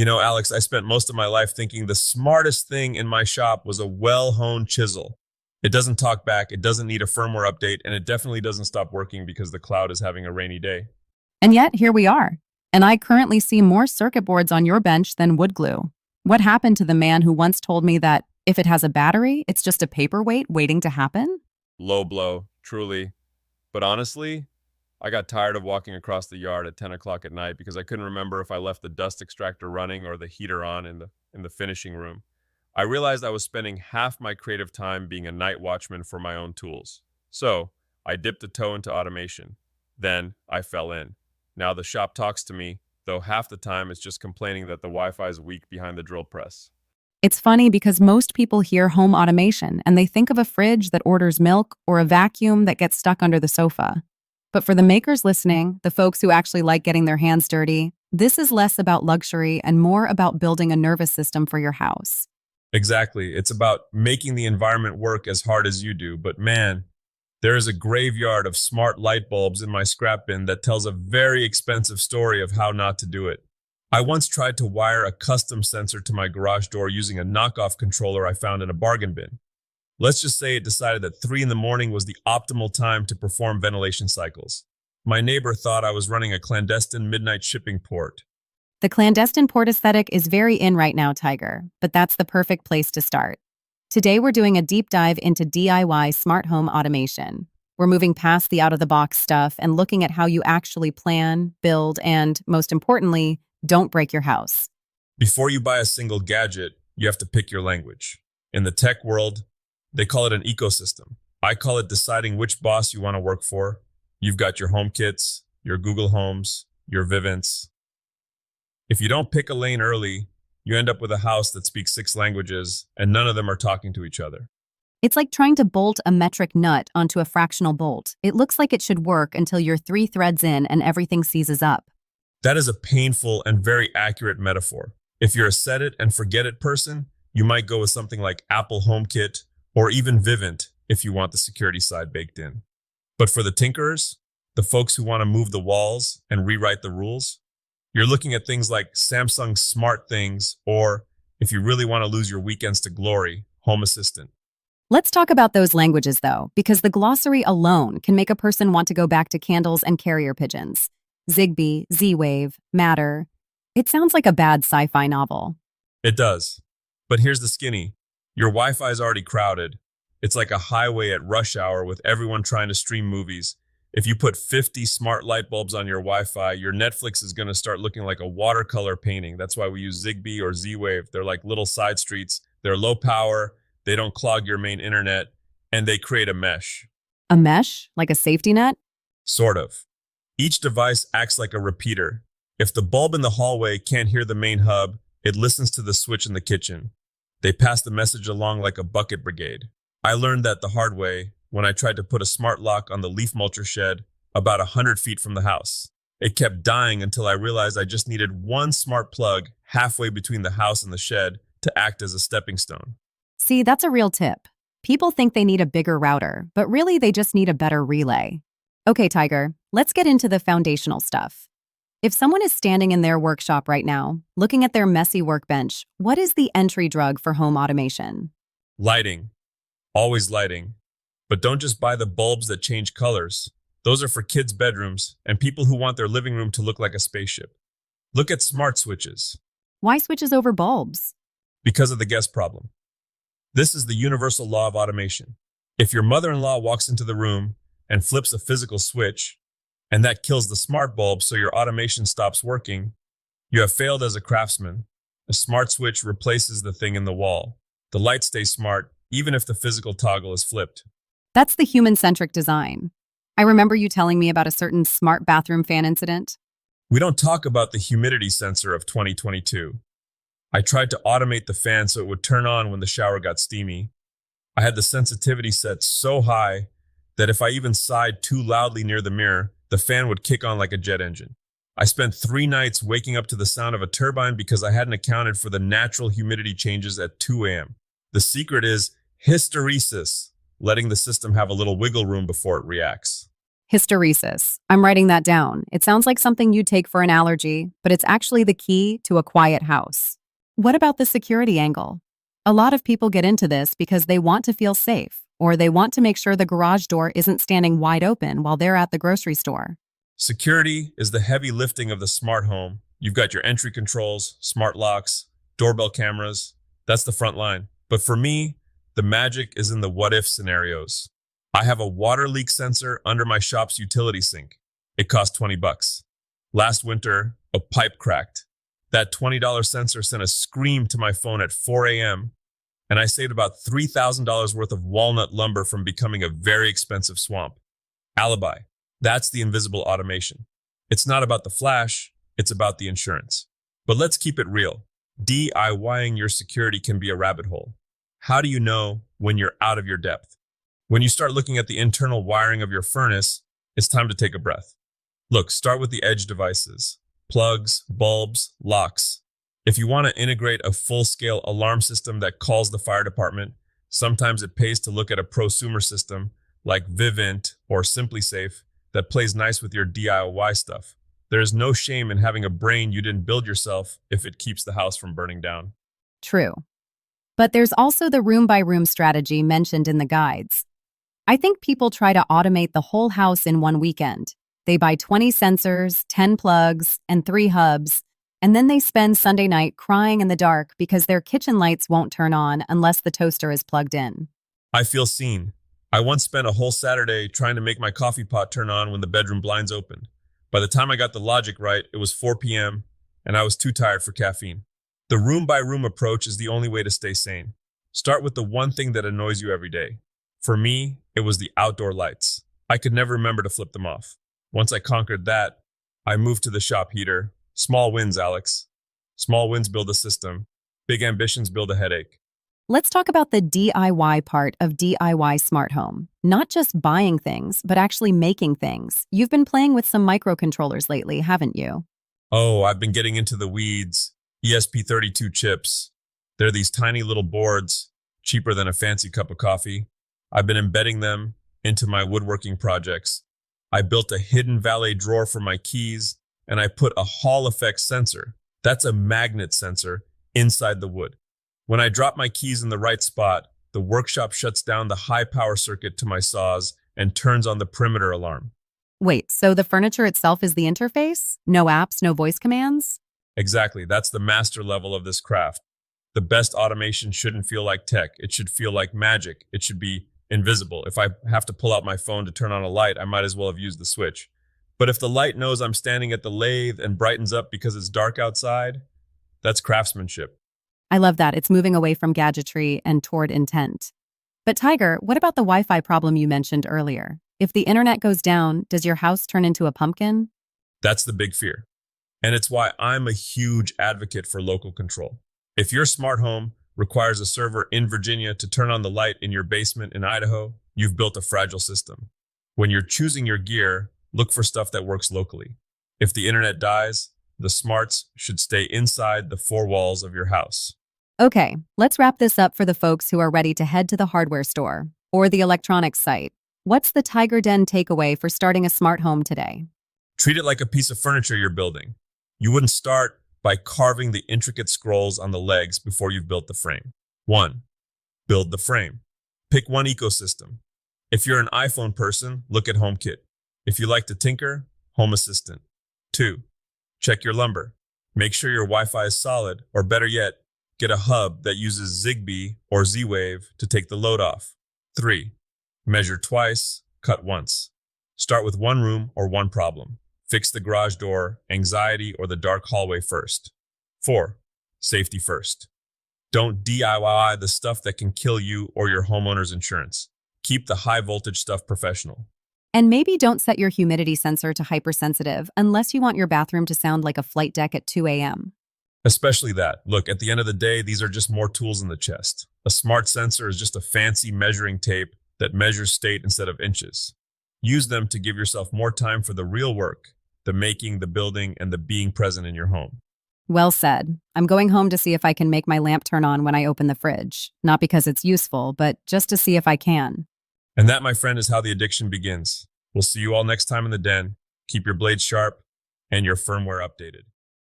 Alex, I spent most of my life thinking the smartest thing in my shop was a well-honed chisel. It doesn't talk back, it doesn't need a firmware update, and it definitely doesn't stop working because the cloud is having a rainy day. And yet, here we are. And I currently see more circuit boards on your bench than wood glue. What happened to the man who once told me that if it has a battery, it's just a paperweight waiting to happen? Low blow, truly. But honestly, I got tired of walking across the yard at 10 o'clock at night because I couldn't remember if I left the dust extractor running or the heater on in the finishing room. I realized I was spending half my creative time being a night watchman for my own tools. So, I dipped a toe into automation. Then, I fell in. Now the shop talks to me, though half the time it's just complaining that the Wi-Fi is weak behind the drill press. It's funny because most people hear home automation and they think of a fridge that orders milk or a vacuum that gets stuck under the sofa. But for the makers listening, the folks who actually like getting their hands dirty, this is less about luxury and more about building a nervous system for your house. Exactly. It's about making the environment work as hard as you do. But man, there is a graveyard of smart light bulbs in my scrap bin that tells a very expensive story of how not to do it. I once tried to wire a custom sensor to my garage door using a knockoff controller I found in a bargain bin. Let's just say it decided that 3 in the morning was the optimal time to perform ventilation cycles. My neighbor thought I was running a clandestine midnight shipping port. The clandestine port aesthetic is very in right now, Tiger, but that's the perfect place to start. Today, we're doing a deep dive into DIY smart home automation. We're moving past the out-of-the-box stuff and looking at how you actually plan, build, and, most importantly, don't break your house. Before you buy a single gadget, you have to pick your language. In the tech world, they call it an ecosystem. I call it deciding which boss you want to work for. You've got your HomeKits, your Google Homes, your Vivint. If you don't pick a lane early, you end up with a house that speaks 6 languages and none of them are talking to each other. It's like trying to bolt a metric nut onto a fractional bolt. It looks like it should work until you're 3 threads in and everything seizes up. That is a painful and very accurate metaphor. If you're a set it and forget it person, you might go with something like Apple HomeKit or even Vivint if you want the security side baked in. But for the tinkerers, the folks who want to move the walls and rewrite the rules, you're looking at things like Samsung Smart Things, or if you really want to lose your weekends to glory, Home Assistant. Let's talk about those languages, though, because the glossary alone can make a person want to go back to candles and carrier pigeons. Zigbee, Z-Wave, Matter. It sounds like a bad sci-fi novel. It does. But here's the skinny. Your Wi-Fi is already crowded. It's like a highway at rush hour with everyone trying to stream movies. If you put 50 smart light bulbs on your Wi-Fi, your Netflix is going to start looking like a watercolor painting. That's why we use Zigbee or Z-Wave. They're like little side streets. They're low power. They don't clog your main internet, and they create a mesh. A mesh? Like a safety net? Sort of. Each device acts like a repeater. If the bulb in the hallway can't hear the main hub, it listens to the switch in the kitchen. They pass the message along like a bucket brigade. I learned that the hard way when I tried to put a smart lock on the leaf mulcher shed about 100 feet from the house. It kept dying until I realized I just needed one smart plug halfway between the house and the shed to act as a stepping stone. See, that's a real tip. People think they need a bigger router, but really they just need a better relay. Okay, Tiger, let's get into the foundational stuff. If someone is standing in their workshop right now, looking at their messy workbench, what is the entry drug for home automation? Lighting. Always lighting. But don't just buy the bulbs that change colors. Those are for kids' bedrooms and people who want their living room to look like a spaceship. Look at smart switches. Why switches over bulbs? Because of the guest problem. This is the universal law of automation. If your mother-in-law walks into the room and flips a physical switch, and that kills the smart bulb so your automation stops working, you have failed as a craftsman. A smart switch replaces the thing in the wall. The light stays smart even if the physical toggle is flipped. That's the human-centric design. I remember you telling me about a certain smart bathroom fan incident. We don't talk about the humidity sensor of 2022. I tried to automate the fan so it would turn on when the shower got steamy. I had the sensitivity set so high that if I even sighed too loudly near the mirror, the fan would kick on like a jet engine. I spent 3 nights waking up to the sound of a turbine because I hadn't accounted for the natural humidity changes at 2 a.m. The secret is hysteresis, letting the system have a little wiggle room before it reacts. Hysteresis. I'm writing that down. It sounds like something you'd take for an allergy, but it's actually the key to a quiet house. What about the security angle? A lot of people get into this because they want to feel safe, or they want to make sure the garage door isn't standing wide open while they're at the grocery store. Security is the heavy lifting of the smart home. You've got your entry controls, smart locks, doorbell cameras. That's the front line. But for me, the magic is in the what if scenarios. I have a water leak sensor under my shop's utility sink. It cost 20 bucks. Last winter, a pipe cracked. That $20 sensor sent a scream to my phone at 4 a.m., and I saved about $3,000 worth of walnut lumber from becoming a very expensive swamp. Alibi. That's the invisible automation. It's not about the flash, it's about the insurance. But let's keep it real. DIYing your security can be a rabbit hole. How do you know when you're out of your depth? When you start looking at the internal wiring of your furnace, it's time to take a breath. Look, start with the edge devices: plugs, bulbs, locks. If you want to integrate a full-scale alarm system that calls the fire department, sometimes it pays to look at a prosumer system like Vivint or SimpliSafe that plays nice with your DIY stuff. There is no shame in having a brain you didn't build yourself if it keeps the house from burning down. True. But there's also the room-by-room strategy mentioned in the guides. I think people try to automate the whole house in one weekend. They buy 20 sensors, 10 plugs, and 3 hubs, and then they spend Sunday night crying in the dark because their kitchen lights won't turn on unless the toaster is plugged in. I feel seen. I once spent a whole Saturday trying to make my coffee pot turn on when the bedroom blinds opened. By the time I got the logic right, it was 4 p.m., and I was too tired for caffeine. The room-by-room approach is the only way to stay sane. Start with the one thing that annoys you every day. For me, it was the outdoor lights. I could never remember to flip them off. Once I conquered that, I moved to the shop heater. Small wins, Alex. Small wins build a system. Big ambitions build a headache. Let's talk about the DIY part of DIY Smart Home. Not just buying things, but actually making things. You've been playing with some microcontrollers lately, haven't you? Oh, I've been getting into the weeds. ESP32 chips. They're these tiny little boards, cheaper than a fancy cup of coffee. I've been embedding them into my woodworking projects. I built a hidden valet drawer for my keys, and I put a Hall effect sensor. That's a magnet sensor inside the wood. When I drop my keys in the right spot, the workshop shuts down the high power circuit to my saws and turns on the perimeter alarm. Wait, so the furniture itself is the interface? No apps, no voice commands? Exactly, that's the master level of this craft. The best automation shouldn't feel like tech. It should feel like magic. It should be invisible. If I have to pull out my phone to turn on a light, I might as well have used the switch. But if the light knows I'm standing at the lathe and brightens up because it's dark outside, that's craftsmanship. I love that. It's moving away from gadgetry and toward intent. But Tiger, what about the Wi-Fi problem you mentioned earlier? If the internet goes down, does your house turn into a pumpkin? That's the big fear. And it's why I'm a huge advocate for local control. If your smart home requires a server in Virginia to turn on the light in your basement in Idaho, you've built a fragile system. When you're choosing your gear, look for stuff that works locally. If the internet dies, the smarts should stay inside the 4 walls of your house. Okay, let's wrap this up for the folks who are ready to head to the hardware store or the electronics site. What's the Tiger Den takeaway for starting a smart home today? Treat it like a piece of furniture you're building. You wouldn't start by carving the intricate scrolls on the legs before you've built the frame. 1. Build the frame. Pick one ecosystem. If you're an iPhone person, look at HomeKit. If you like to tinker, Home Assistant. 2. Check your lumber. Make sure your Wi-Fi is solid, or better yet, get a hub that uses Zigbee or Z-Wave to take the load off. 3. Measure twice, cut once. Start with one room or one problem. Fix the garage door, anxiety, or the dark hallway first. 4. Safety first. Don't DIY the stuff that can kill you or your homeowner's insurance. Keep the high voltage stuff professional. And maybe don't set your humidity sensor to hypersensitive unless you want your bathroom to sound like a flight deck at 2 a.m. Especially that. Look, at the end of the day, these are just more tools in the chest. A smart sensor is just a fancy measuring tape that measures state instead of inches. Use them to give yourself more time for the real work, the making, the building, and the being present in your home. Well said. I'm going home to see if I can make my lamp turn on when I open the fridge. Not because it's useful, but just to see if I can. And that, my friend, is how the addiction begins. We'll see you all next time in the den. Keep your blades sharp and your firmware updated.